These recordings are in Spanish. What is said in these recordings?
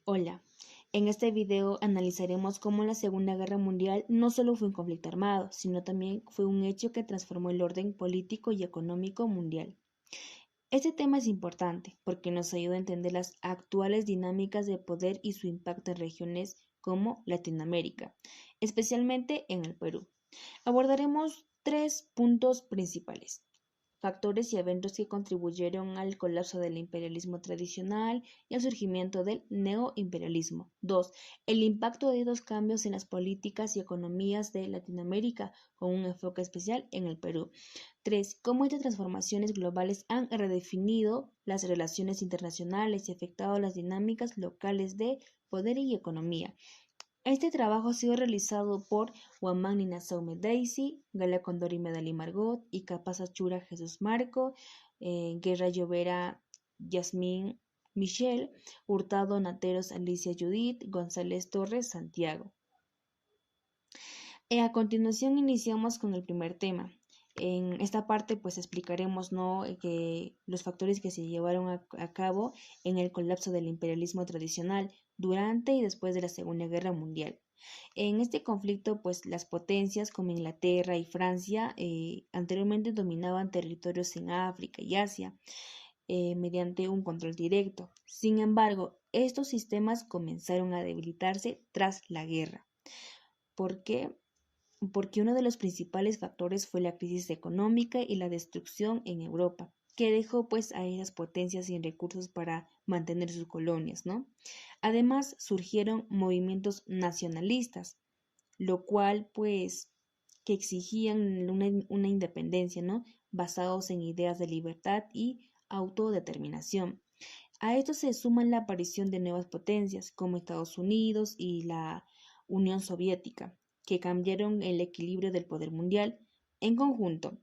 Hola, en este video analizaremos cómo la Segunda Guerra Mundial no solo fue un conflicto armado, sino también fue un hecho que transformó el orden político y económico mundial. Este tema es importante porque nos ayuda a entender las actuales dinámicas de poder y su impacto en regiones como Latinoamérica, especialmente en el Perú. Abordaremos tres puntos principales: factores y eventos que contribuyeron al colapso del imperialismo tradicional y al surgimiento del neoimperialismo. 2. El impacto de estos cambios en las políticas y economías de Latinoamérica, con un enfoque especial en el Perú. 3. Cómo estas transformaciones globales han redefinido las relaciones internacionales y afectado las dinámicas locales de poder y economía. Este trabajo ha sido realizado por Huamán Ninasaume Daisy, Gala Condori Medali Margot, Icapaz Achura Jesús Marco, Guerra Llovera Yasmín Michelle, Hurtado Nateros Alicia Judith, González Torres Santiago. A continuación iniciamos con el primer tema. En esta parte pues explicaremos que los factores que se llevaron a cabo en el colapso del imperialismo tradicional durante y después de la Segunda Guerra Mundial. En este conflicto pues las potencias como Inglaterra y Francia anteriormente dominaban territorios en África y Asia mediante un control directo. Sin embargo, estos sistemas comenzaron a debilitarse tras la guerra. ¿Por qué? Porque uno de los principales factores fue la crisis económica y la destrucción en Europa, que dejó pues a esas potencias sin recursos para mantener sus colonias, ¿no? Además surgieron movimientos nacionalistas, lo cual pues que exigían una independencia, ¿no? Basados en ideas de libertad y autodeterminación. A esto se suma la aparición de nuevas potencias como Estados Unidos y la Unión Soviética, que cambiaron el equilibrio del poder mundial. En conjunto,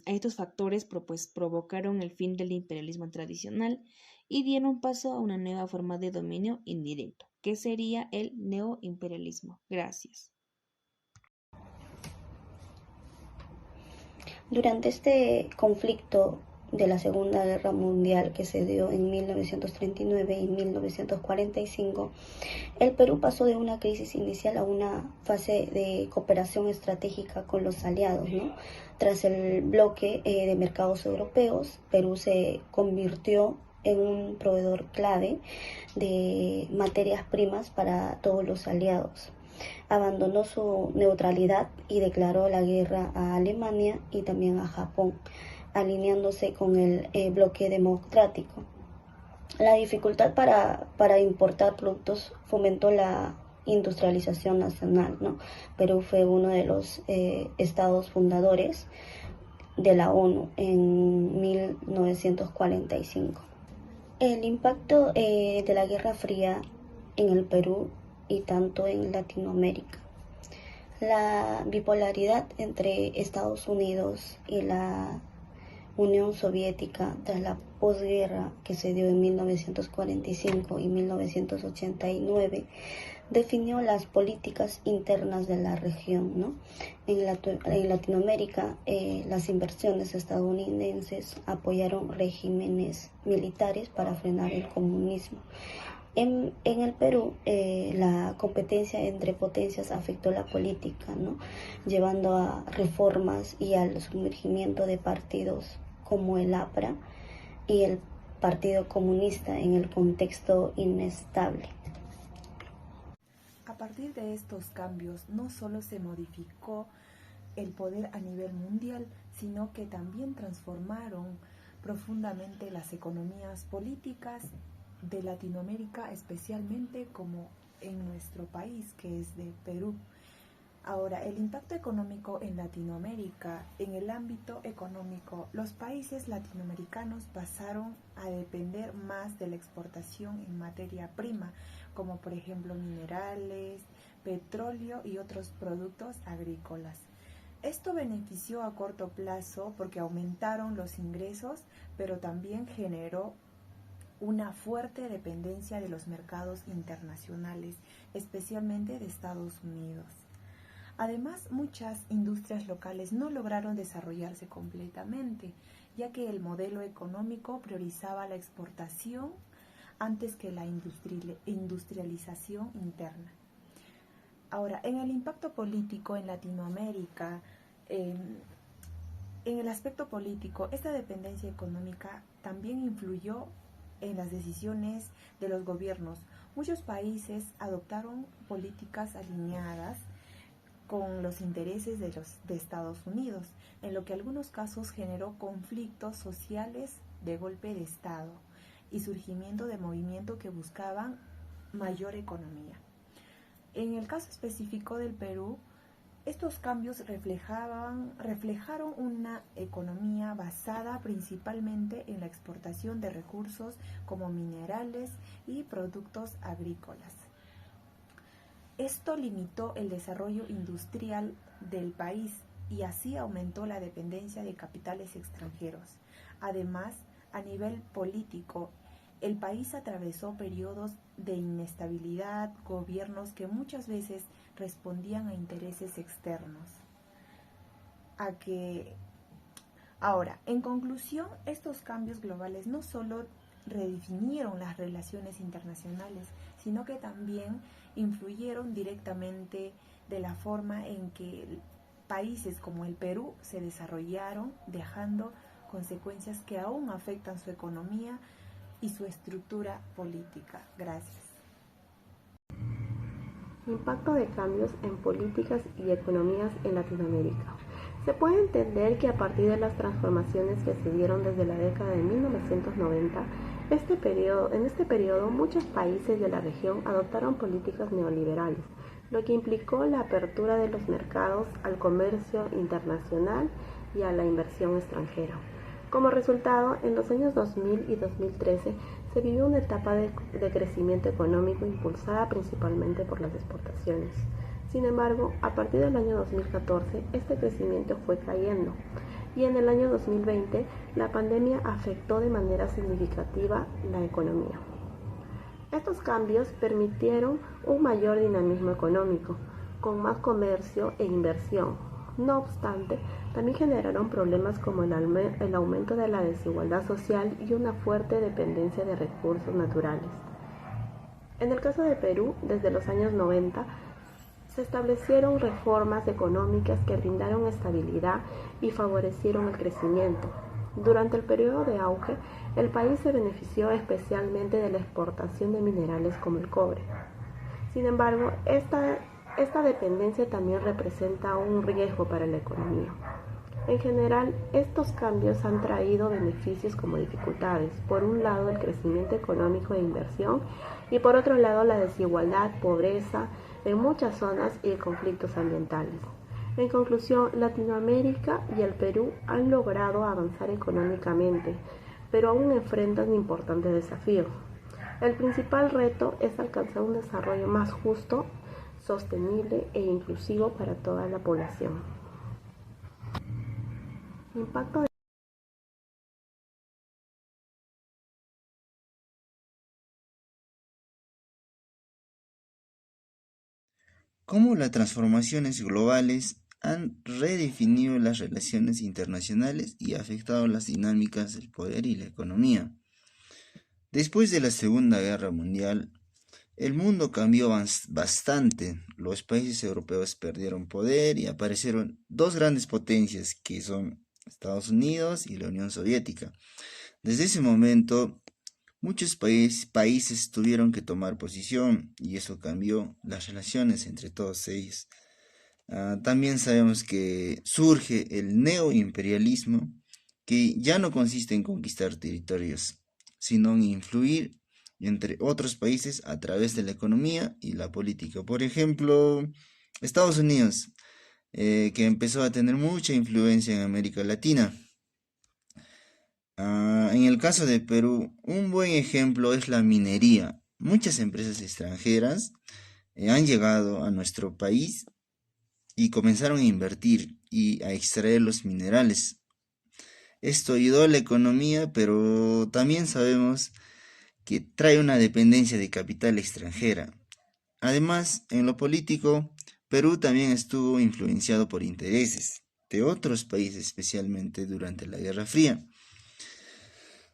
estos factores provocaron el fin del imperialismo tradicional y dieron paso a una nueva forma de dominio indirecto, que sería el neoimperialismo. Gracias. Durante este conflicto de la Segunda Guerra Mundial que se dio en 1939 y 1945, el Perú pasó de una crisis inicial a una fase de cooperación estratégica con los aliados, ¿no? Tras el bloque de mercados europeos, Perú se convirtió en un proveedor clave de materias primas para todos los aliados. Abandonó su neutralidad y declaró la guerra a Alemania y también a Japón, alineándose con el bloque democrático. La dificultad para importar productos fomentó la industrialización nacional, ¿no? Perú fue uno de los estados fundadores de la ONU en 1945. El impacto de la Guerra Fría en el Perú y tanto en Latinoamérica. La bipolaridad entre Estados Unidos y la Unión Soviética tras la posguerra que se dio en 1945 y 1989 definió las políticas internas de la región, ¿no? En Latinoamérica, las inversiones estadounidenses apoyaron regímenes militares para frenar el comunismo. En el Perú, la competencia entre potencias afectó la política, ¿no? Llevando a reformas y al sumergimiento de partidos como el APRA y el Partido Comunista en el contexto inestable. A partir de estos cambios, no solo se modificó el poder a nivel mundial, sino que también transformaron profundamente las economías políticas de Latinoamérica, especialmente como en nuestro país, que es de Perú. Ahora, el impacto económico en Latinoamérica. En el ámbito económico, los países latinoamericanos pasaron a depender más de la exportación en materia prima, como por ejemplo minerales, petróleo y otros productos agrícolas. Esto benefició a corto plazo porque aumentaron los ingresos, pero también generó una fuerte dependencia de los mercados internacionales, especialmente de Estados Unidos. Además, muchas industrias locales no lograron desarrollarse completamente, ya que el modelo económico priorizaba la exportación antes que la industrialización interna. Ahora, en el impacto político en Latinoamérica, en el aspecto político, esta dependencia económica también influyó en las decisiones de los gobiernos. Muchos países adoptaron políticas alineadas con los intereses de Estados Unidos, en lo que en algunos casos generó conflictos sociales de golpe de Estado y surgimiento de movimientos que buscaban mayor economía. En el caso específico del Perú, estos cambios reflejaron una economía basada principalmente en la exportación de recursos como minerales y productos agrícolas. Esto limitó el desarrollo industrial del país y así aumentó la dependencia de capitales extranjeros. Además, a nivel político, el país atravesó periodos de inestabilidad, gobiernos que muchas veces respondían a intereses externos. Ahora, en conclusión, estos cambios globales no solo redefinieron las relaciones internacionales, sino que también influyeron directamente de la forma en que países como el Perú se desarrollaron, dejando consecuencias que aún afectan su economía y su estructura política. Gracias. Impacto de cambios en políticas y economías en Latinoamérica. Se puede entender que a partir de las transformaciones que se dieron desde la década de 1990, en este periodo muchos países de la región adoptaron políticas neoliberales, lo que implicó la apertura de los mercados al comercio internacional y a la inversión extranjera. Como resultado, en los años 2000 y 2013 se vivió una etapa de crecimiento económico impulsada principalmente por las exportaciones. Sin embargo, a partir del año 2014, este crecimiento fue cayendo y en el año 2020 la pandemia afectó de manera significativa la economía. Estos cambios permitieron un mayor dinamismo económico, con más comercio e inversión. No obstante, también generaron problemas como el aumento de la desigualdad social y una fuerte dependencia de recursos naturales. En el caso de Perú, desde los años 90, se establecieron reformas económicas que brindaron estabilidad y favorecieron el crecimiento. Durante el periodo de auge, el país se benefició especialmente de la exportación de minerales como el cobre. Sin embargo, esta dependencia también representa un riesgo para la economía. En general, estos cambios han traído beneficios como dificultades. Por un lado, el crecimiento económico e inversión y por otro lado, la desigualdad, pobreza en muchas zonas y conflictos ambientales. En conclusión, Latinoamérica y el Perú han logrado avanzar económicamente, pero aún enfrentan importantes desafíos. El principal reto es alcanzar un desarrollo más justo, sostenible e inclusivo para toda la población. Impacto de Cómo las transformaciones globales han redefinido las relaciones internacionales y afectado las dinámicas del poder y la economía. Después de la Segunda Guerra Mundial, el mundo cambió bastante. Los países europeos perdieron poder y aparecieron dos grandes potencias que son Estados Unidos y la Unión Soviética. Desde ese momento, muchos países tuvieron que tomar posición y eso cambió las relaciones entre todos ellos. También sabemos que surge el neoimperialismo, que ya no consiste en conquistar territorios, sino en influir entre otros países a través de la economía y la política. Por ejemplo, Estados Unidos, que empezó a tener mucha influencia en América Latina. En el caso de Perú, un buen ejemplo es la minería. Muchas empresas extranjeras han llegado a nuestro país y comenzaron a invertir y a extraer los minerales. Esto ayudó a la economía, pero también sabemos que trae una dependencia de capital extranjera. Además, en lo político, Perú también estuvo influenciado por intereses de otros países, especialmente durante la Guerra Fría.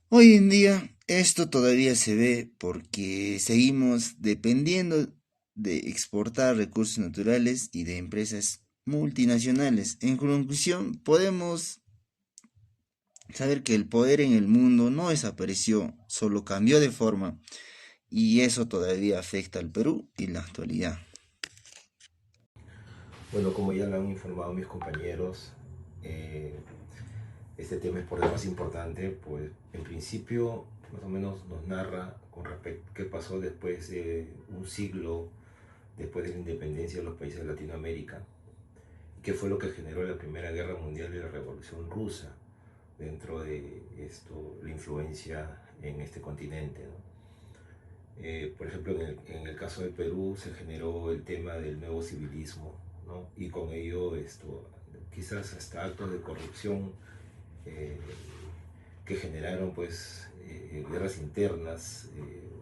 Hoy en día, Esto todavía se ve porque seguimos dependiendo de exportar recursos naturales y de empresas multinacionales. En conclusión, podemos saber que el poder en el mundo no desapareció, solo cambió de forma, y eso todavía afecta al Perú y la actualidad. Bueno, como ya lo han informado mis compañeros, este tema es por demás importante, pues en principio más o menos nos narra con respecto a qué pasó después de un siglo después de la independencia de los países de Latinoamérica, qué fue lo que generó la Primera Guerra Mundial y la Revolución Rusa dentro de esto, la influencia en este continente, ¿no? Por ejemplo, en el caso del Perú se generó el tema del nuevo civilismo, ¿no? Y con ello quizás hasta actos de corrupción eh, que generaron pues guerras internas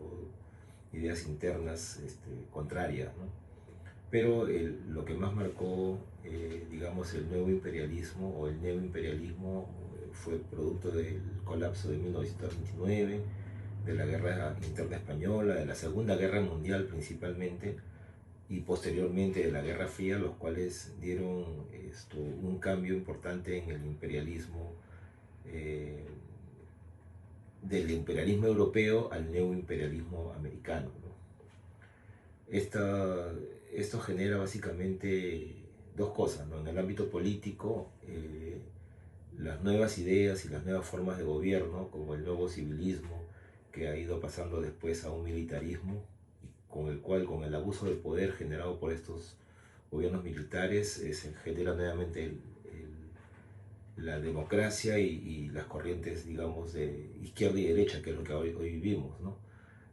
o ideas internas contrarias, ¿no? Pero lo que más marcó, digamos, el nuevo imperialismo o el neoimperialismo fue producto del colapso de 1929, de la guerra interna española, de la Segunda Guerra Mundial principalmente, y posteriormente de la Guerra Fría, los cuales dieron un cambio importante en el imperialismo, eh, del imperialismo europeo al neoimperialismo americano, ¿no? Esto genera básicamente dos cosas, ¿no? En el ámbito político, las nuevas ideas y las nuevas formas de gobierno, como el nuevo civilismo, que ha ido pasando después a un militarismo, con el cual, con el abuso de poder generado por estos gobiernos militares, se genera nuevamente la democracia y las corrientes, digamos, de izquierda y derecha, que es lo que hoy vivimos, ¿no?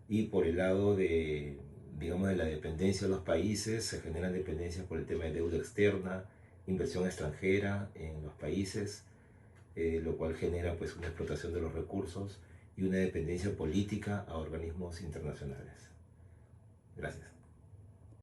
Y por el lado de, digamos, de la dependencia de los países, se generan dependencias por el tema de deuda externa, inversión extranjera en los países, lo cual genera pues una explotación de los recursos y una dependencia política a organismos internacionales. Gracias.